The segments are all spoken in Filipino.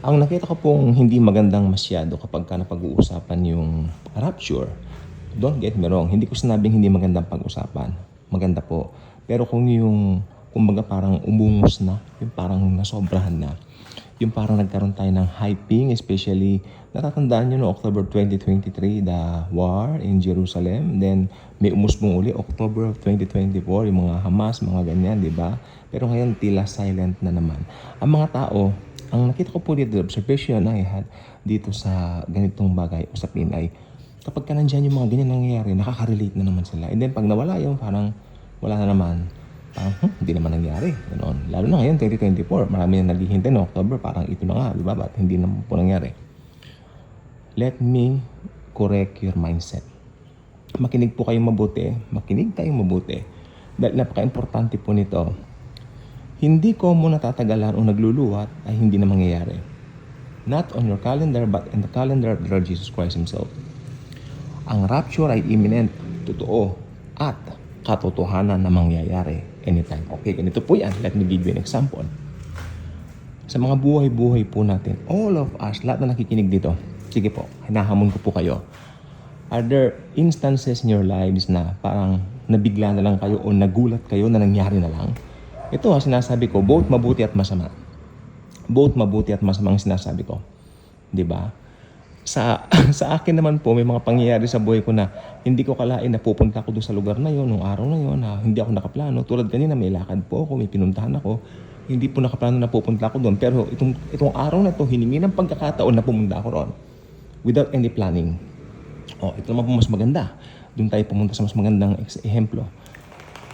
Ang nakita ko pong hindi magandang masyado kapag ka napag-uusapan yung rapture, don't get me wrong, hindi ko sinabing hindi magandang pag-usapan. Maganda po. Pero kung yung, kumbaga parang umungos na, yung parang nasobrahan na, yung parang nagkaroon tayo ng hyping, especially, natatandaan nyo no, October 2023, the war in Jerusalem. Then, may umusbong uli, October of 2024, yung mga Hamas, mga ganyan, di ba? Pero ngayon, tila silent na naman. Ang mga tao, ang nakita ko po dito, the observation I had dito sa ganitong bagay, usapin ay, kapag ka nandyan yung mga ganyan nangyayari, nakaka-relate na naman sila. And then, pag nawala yung parang, wala na naman, parang, hindi naman nangyari. Ganoon. Lalo na ngayon, 2024, marami na naghihintay no October, parang ito na nga, di ba? Ba't hindi naman po nangyari? Let me correct your mindset. Makinig po kayong mabuti. Makinig tayong mabuti. Dahil napaka-importante po nito. Hindi ko mo natatagalan o nagluluwat ay hindi na mangyayari. Not on your calendar, but in the calendar of the Lord Jesus Christ Himself. Ang rapture ay imminent, totoo, at katotohanan na mangyayari anytime. Okay, ganito po yan. Let me give you an example. Sa mga buhay-buhay po natin, all of us, lahat na nakikinig dito, sige po, hinahamon ko po kayo. Are there instances in your lives na parang nabigla na lang kayo o nagulat kayo na nangyari na lang? Ito sinasabi ko, both mabuti at masama. Both mabuti at masama ang sinasabi ko. 'Di ba? Sa akin naman po, may mga pangyayari sa buhay ko na hindi ko kalain na pupunta ako doon sa lugar na yon, nung araw na yon, na hindi ako nakaplano. Tulad kanina, may lakad po ako, may pinuntahan ako. Hindi po nakaplano na pupunta ako doon. Pero itong araw na to, hiningi ng pagkakataon na pumunta ako roon. Without any planning. Ito naman po mas maganda. Doon tayo pumunta sa mas magandang ehemplo.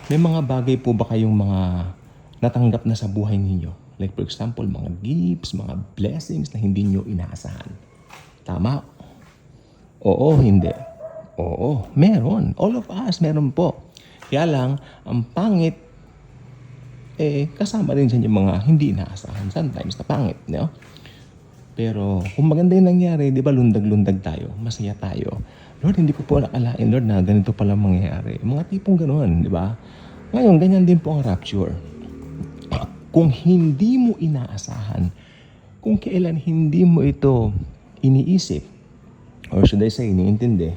May mga bagay po ba kayong mga natanggap na sa buhay ninyo? Like for example, mga gifts, mga blessings na hindi nyo inaasahan. Tama? Oo, hindi. Oo, meron. All of us, meron po. Kaya lang, ang pangit, kasama rin dyan yung mga hindi inaasahan. Sometimes na pangit, no? Pero kung maganda yung nangyari, di ba lundag-lundag tayo, masaya tayo. Lord, hindi ko po nakalain, Lord, na ganito pala mangyayari. Mga tipong ganoon, di ba? Ngayon, ganyan din po ang rapture. Kung hindi mo inaasahan, kung kailan hindi mo ito iniisip, or should I say, iniintindi,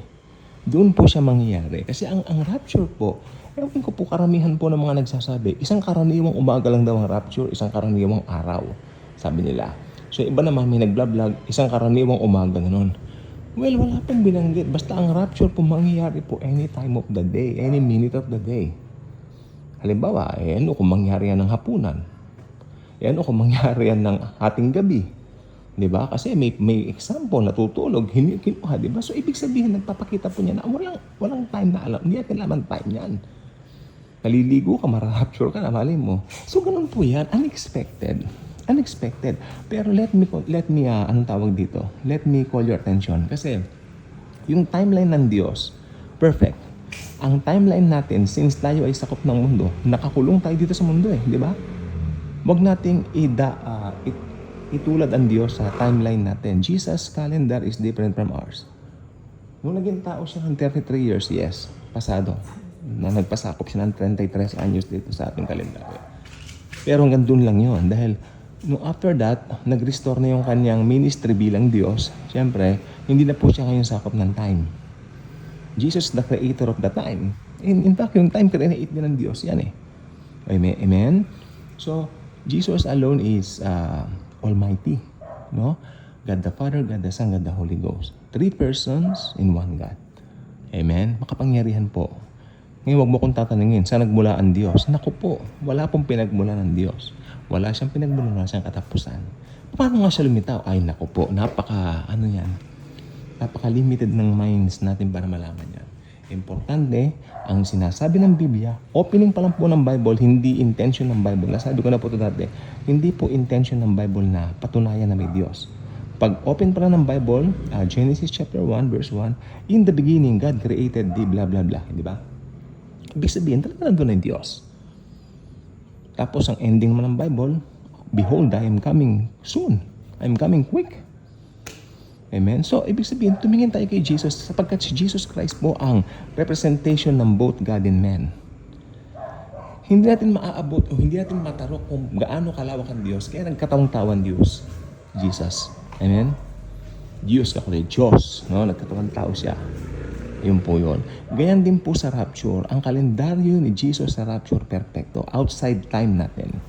doon po siya mangyayari. Kasi ang rapture po, ewan ko po karamihan po ng mga nagsasabi, isang karaniwang umaga lang daw ang rapture, isang karaniwang araw, sabi nila. So iba naman may nagblablag, isang karaniwang umaga ganun. Well, wala pong binanggit. Basta ang rapture po mangyayari po any time of the day, any minute of the day. Halimbawa, ano kung mangyari yan ng hapunan? Ano kung mangyari yan ng ating gabi? Di ba? Kasi may example, natutulog, kinuha, di ba? So, ibig sabihin, nagpapakita po niya na walang time na alam. Hindi natin alam time yan. Naliligo ka, mararapture ka na, mali mo. So, ganun po yan. Unexpected. Pero let me anong tawag dito? Let me call your attention. Kasi, yung timeline ng Diyos, perfect. Ang timeline natin, since tayo ay sakop ng mundo, nakakulong tayo dito sa mundo di ba? Huwag nating itulad ang Diyos sa timeline natin. Jesus' calendar is different from ours. Nung naging tao siya ng 33 years, yes, pasado. Na nagpasakop siya ng 33 anyos dito sa ating kalendaryo. Pero hanggang doon lang yun. Dahil nung after that, nag-restore na yung kanyang ministry bilang Diyos. Siyempre, hindi na po siya ngayon sakop ng time. Jesus the creator of the time. In fact, yung time create din ng Diyos. Yan Amen? So, Jesus alone is Almighty. No? God the Father, God the Son, God the Holy Ghost. 3 persons in one God. Amen? Makapangyarihan po. Ngayon, huwag mo kong tatanungin, saan nagmula ang Diyos? Naku po, wala pong pinagmula ng Diyos. Wala siyang pinagmula, wala siyang katapusan. Paano nga siya lumitaw? Ay, naku po, napaka-limited ng minds natin para malaman yan. Importante, ang sinasabi ng Biblia, opening pa lang po ng Bible, hindi intention ng Bible. Nasabi ko na po ito dati, hindi po intention ng Bible na patunayan na may Diyos. Pag open pa lang ng Bible, Genesis chapter 1, verse 1, in the beginning, God created the blah, blah, blah. Di ba? Ibig sabihin, talaga nandun ang Diyos. Tapos, ang ending naman ng Bible, behold, I am coming soon. I am coming quick. Amen? So, ibig sabihin, tumingin tayo kay Jesus sapagkat si Jesus Christ po ang representation ng both God and man. Hindi natin maaabot o hindi natin matarok kung gaano kalawak ang Diyos kaya nagkataong-tawan Diyos. Jesus. Amen? Diyos ka kundi Diyos. No? Nagkatawang tao siya. Yun po yun. Ganyan din po sa rapture. Ang kalendaryo ni Jesus sa rapture, perfecto. Outside time natin.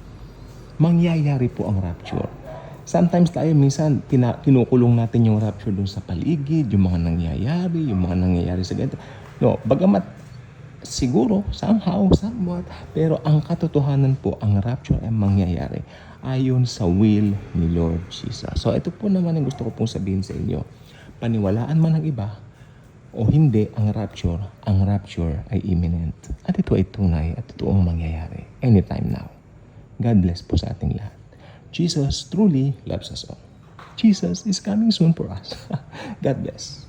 Mangyayari po ang rapture. Sometimes tayo minsan kinukulong natin yung rapture dun sa paligid, yung mga nangyayari sa ganito. No, bagamat siguro, somehow, somewhat, pero ang katotohanan po, ang rapture ay mangyayari ayon sa will ni Lord Jesus. So ito po naman ang gusto ko pong sabihin sa inyo. Paniwalaan man ng iba, o hindi ang rapture ay imminent. At ito ay tunay at totoong mangyayari anytime now. God bless po sa ating lahat. Jesus truly loves us all. Jesus is coming soon for us. God bless.